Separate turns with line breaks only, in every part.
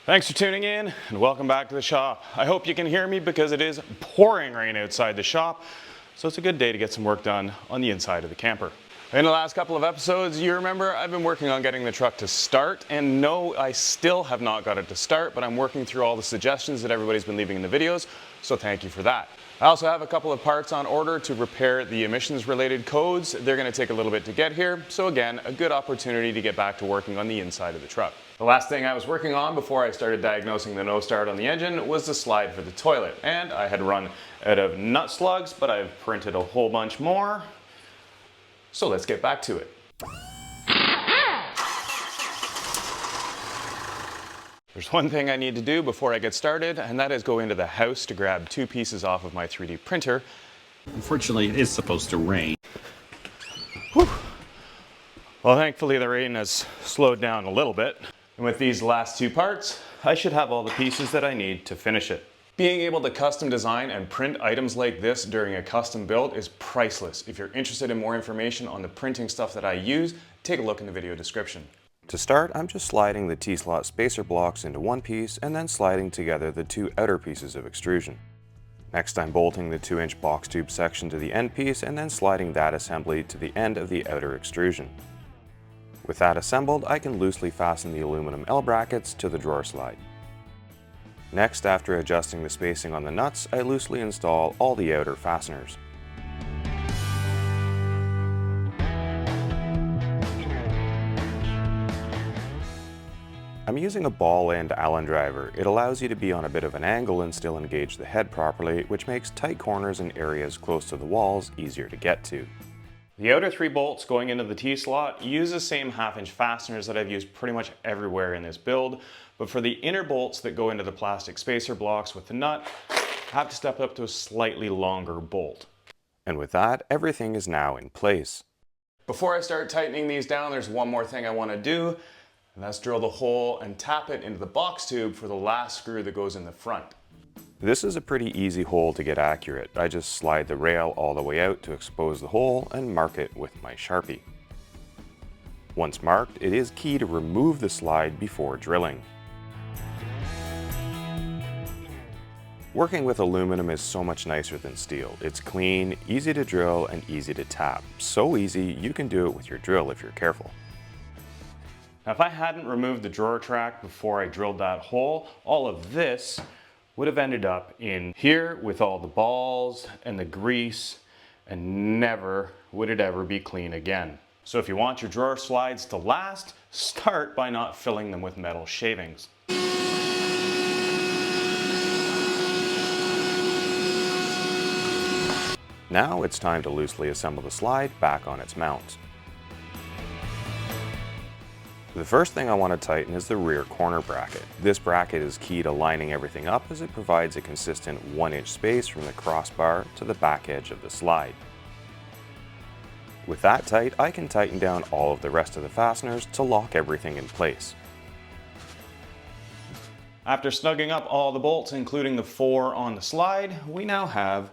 Thanks for tuning in and welcome back to the shop. I hope you can hear me because it is pouring rain outside the shop, so it's a good day to get some work done on the inside of the camper. In the last couple of episodes, you remember I've been working on getting the truck to start, and no, I still have not got it to start, but I'm working through all the suggestions that everybody's been leaving in the videos, so thank you for that. I also have a couple of parts on order to repair the emissions related codes. They're going to take a little bit to get here, so again, a good opportunity to get back to working on the inside of the truck. The last thing I was working on before I started diagnosing the no start on the engine was the slide for the toilet, and I had run out of nut slugs, but I've printed a whole bunch more. So let's get back to it. There's one thing I need to do before I get started, and that is go into the house to grab two pieces off of my 3D printer.
Unfortunately, it is supposed to rain.
Whew. Well, thankfully the rain has slowed down a little bit. And with these last two parts, I should have all the pieces that I need to finish it. Being able to custom design and print items like this during a custom build is priceless. If you're interested in more information on the printing stuff that I use, take a look in the video description.
To start, I'm just sliding the T-slot spacer blocks into one piece and then sliding together the two outer pieces of extrusion. Next, I'm bolting the 2-inch box tube section to the end piece and then sliding that assembly to the end of the outer extrusion. With that assembled, I can loosely fasten the aluminum L brackets to the drawer slide. Next, after adjusting the spacing on the nuts, I loosely install all the outer fasteners. I'm using a ball-end Allen driver. It allows you to be on a bit of an angle and still engage the head properly, which makes tight corners and areas close to the walls easier to get to.
The outer 3 bolts going into the T-slot use the same 1/2-inch fasteners that I've used pretty much everywhere in this build, but for the inner bolts that go into the plastic spacer blocks with the nut, I have to step up to a slightly longer bolt.
And with that, everything is now in place.
Before I start tightening these down, there's one more thing I want to do, and that's drill the hole and tap it into the box tube for the last screw that goes in the front.
This is a pretty easy hole to get accurate. I just slide the rail all the way out to expose the hole and mark it with my Sharpie. Once marked, it is key to remove the slide before drilling. Working with aluminum is so much nicer than steel. It's clean, easy to drill, and easy to tap. So easy, you can do it with your drill if you're careful.
Now, if I hadn't removed the drawer track before I drilled that hole, all of this would have ended up in here with all the balls and the grease, and never would it ever be clean again. So if you want your drawer slides to last, start by not filling them with metal shavings.
Now it's time to loosely assemble the slide back on its mount. The first thing I want to tighten is the rear corner bracket. This bracket is key to lining everything up as it provides a consistent 1-inch space from the crossbar to the back edge of the slide. With that tight, I can tighten down all of the rest of the fasteners to lock everything in place.
After snugging up all the bolts, including the 4 on the slide, we now have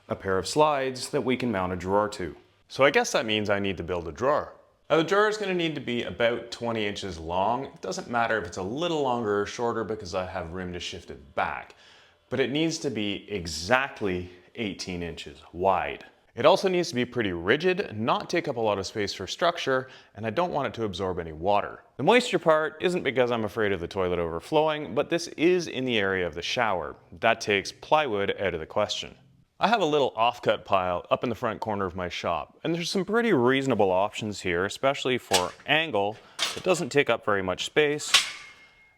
a pair of slides that we can mount a drawer to. So I guess that means I need to build a drawer. Now the drawer is going to need to be about 20 inches long. It doesn't matter if it's a little longer or shorter because I have room to shift it back, but it needs to be exactly 18 inches wide. It also needs to be pretty rigid, not take up a lot of space for structure, and I don't want it to absorb any water. The moisture part isn't because I'm afraid of the toilet overflowing, but this is in the area of the shower. That takes plywood out of the question. I have a little offcut pile up in the front corner of my shop, and there's some pretty reasonable options here, especially for angle that doesn't take up very much space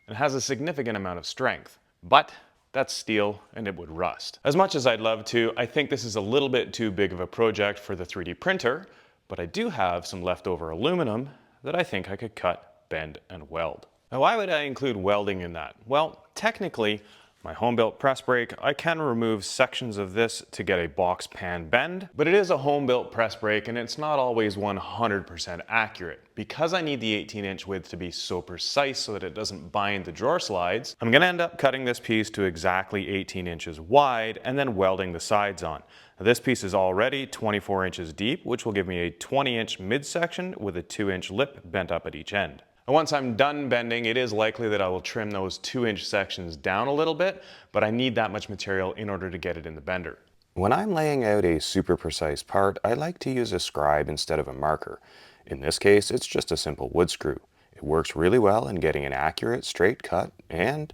and has a significant amount of strength. But that's steel and it would rust. As much as I'd love to, I think this is a little bit too big of a project for the 3D printer, but I do have some leftover aluminum that I think I could cut, bend, and weld. Now, why would I include welding in that? Well, technically, my home-built press brake, I can remove sections of this to get a box pan bend, but it is a home-built press brake and it's not always 100% accurate. Because I need the 18-inch width to be so precise so that it doesn't bind the drawer slides, I'm going to end up cutting this piece to exactly 18 inches wide and then welding the sides on. Now, this piece is already 24 inches deep, which will give me a 20-inch midsection with a 2-inch lip bent up at each end. And once I'm done bending, it is likely that I will trim those 2-inch sections down a little bit, but I need that much material in order to get it in the bender.
When I'm laying out a super precise part, I like to use a scribe instead of a marker. In this case, it's just a simple wood screw. It works really well in getting an accurate straight cut, and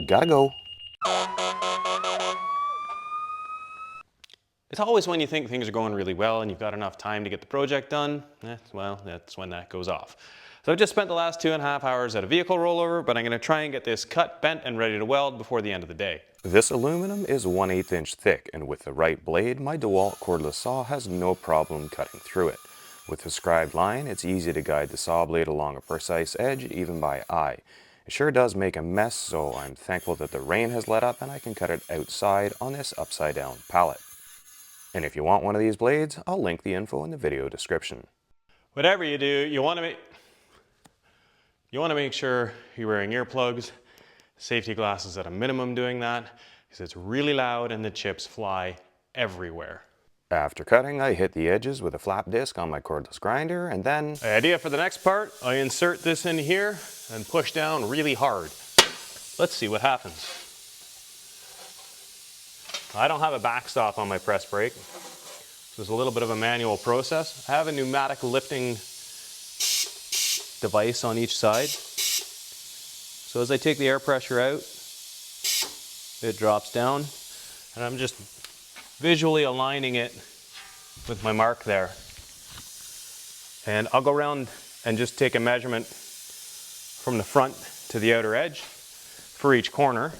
gotta go.
It's always when you think things are going really well and you've got enough time to get the project done, well, that's when that goes off. So I've just spent the last 2.5 hours at a vehicle rollover, but I'm going to try and get this cut, bent, and ready to weld before the end of the day.
This aluminum is 1/8 inch thick, and with the right blade, my DeWalt Cordless saw has no problem cutting through it. With the scribed line, it's easy to guide the saw blade along a precise edge, even by eye. It sure does make a mess, so I'm thankful that the rain has let up and I can cut it outside on this upside down pallet. And if you want one of these blades, I'll link the info in the video description.
Whatever you do, you want to make sure you're wearing earplugs, safety glasses at a minimum doing that, because it's really loud and the chips fly everywhere.
After cutting, I hit the edges with a flap disc on my cordless grinder, and then...
The idea for the next part, I insert this in here and push down really hard. Let's see what happens. I don't have a backstop on my press brake, so it's a little bit of a manual process. I have a pneumatic lifting device on each side. So as I take the air pressure out, it drops down, and I'm just visually aligning it with my mark there. And I'll go around and just take a measurement from the front to the outer edge for each corner.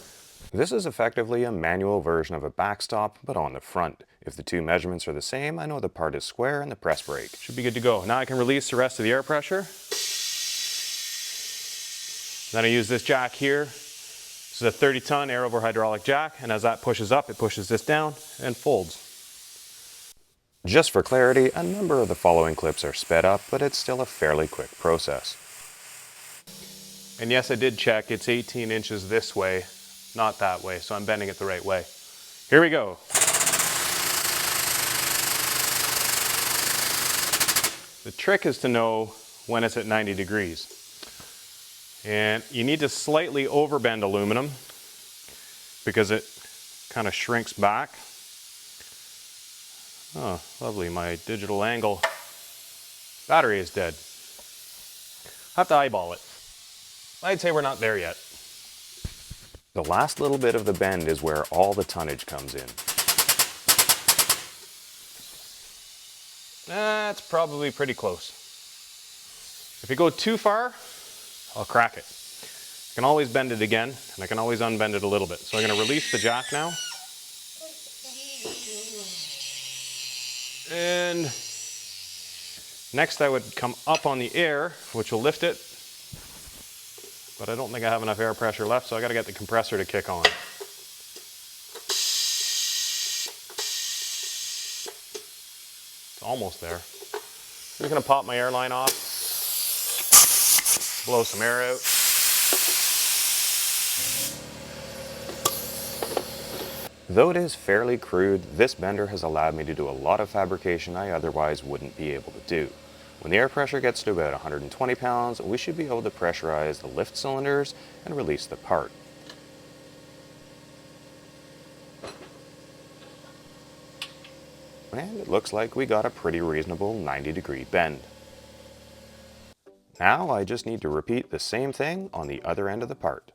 This is effectively a manual version of a backstop, but on the front. If the two measurements are the same, I know the part is square and the press brake
Should be good to go. Now I can release the rest of the air pressure. Then I use this jack here. This is a 30-ton air over hydraulic jack, and as that pushes up, it pushes this down and folds.
Just for clarity, a number of the following clips are sped up, but it's still a fairly quick process.
And yes, I did check, it's 18 inches this way, not that way, so I'm bending it the right way. Here we go. The trick is to know when it's at 90 degrees. And you need to slightly overbend aluminum because it kind of shrinks back. Oh, lovely, my digital angle battery is dead. I have to eyeball it. I'd say we're not there yet.
The last little bit of the bend is where all the tonnage comes in.
That's probably pretty close. If you go too far, I'll crack it. I can always bend it again, and I can always unbend it a little bit. So I'm going to release the jack now. And next I would come up on the air, which will lift it. But I don't think I have enough air pressure left, so I got to get the compressor to kick on. It's almost there. I'm just going to pop my airline off, blow some air out.
Though it is fairly crude, this bender has allowed me to do a lot of fabrication I otherwise wouldn't be able to do. When the air pressure gets to about 120 pounds, we should be able to pressurize the lift cylinders and release the part. And it looks like we got a pretty reasonable 90-degree bend. Now I just need to repeat the same thing on the other end of the part.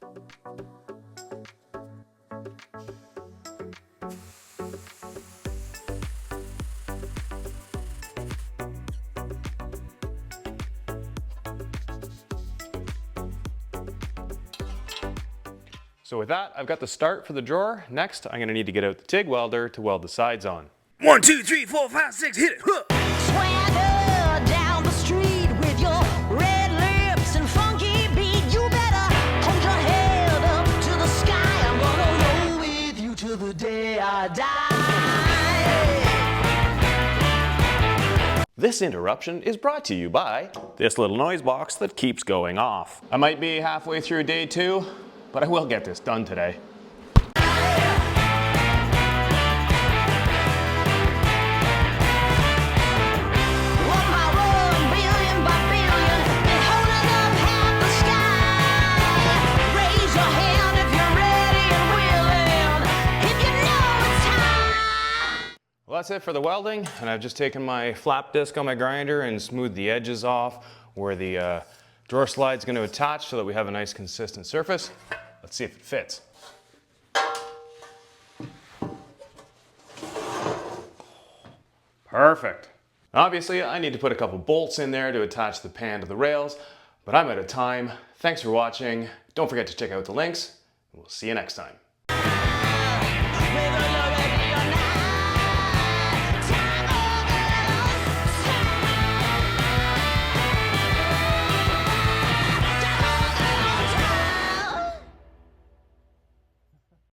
So with that, I've got the start for the drawer. Next, I'm going to need to get out the TIG welder to weld the sides on.
1, 2, 3, 4, 5, 6, hit it! Huh.
Swagger down the street with your red lips and funky beat. You better hold your head up to the sky. I'm gonna roll with you till the day I die.
This interruption is brought to you by this little noise box that keeps going off. I might be halfway through day 2, but I will get this done today.
One by one, billion by billion, and holding up half the
that's it for the welding, and I've just taken my flap disc on my grinder and smoothed the edges off where the drawer slide's going to attach so that we have a nice consistent surface. Let's see if it fits. Perfect. Obviously, I need to put a couple bolts in there to attach the pan to the rails, but I'm out of time. Thanks for watching. Don't forget to check out the links, and we'll see you next time.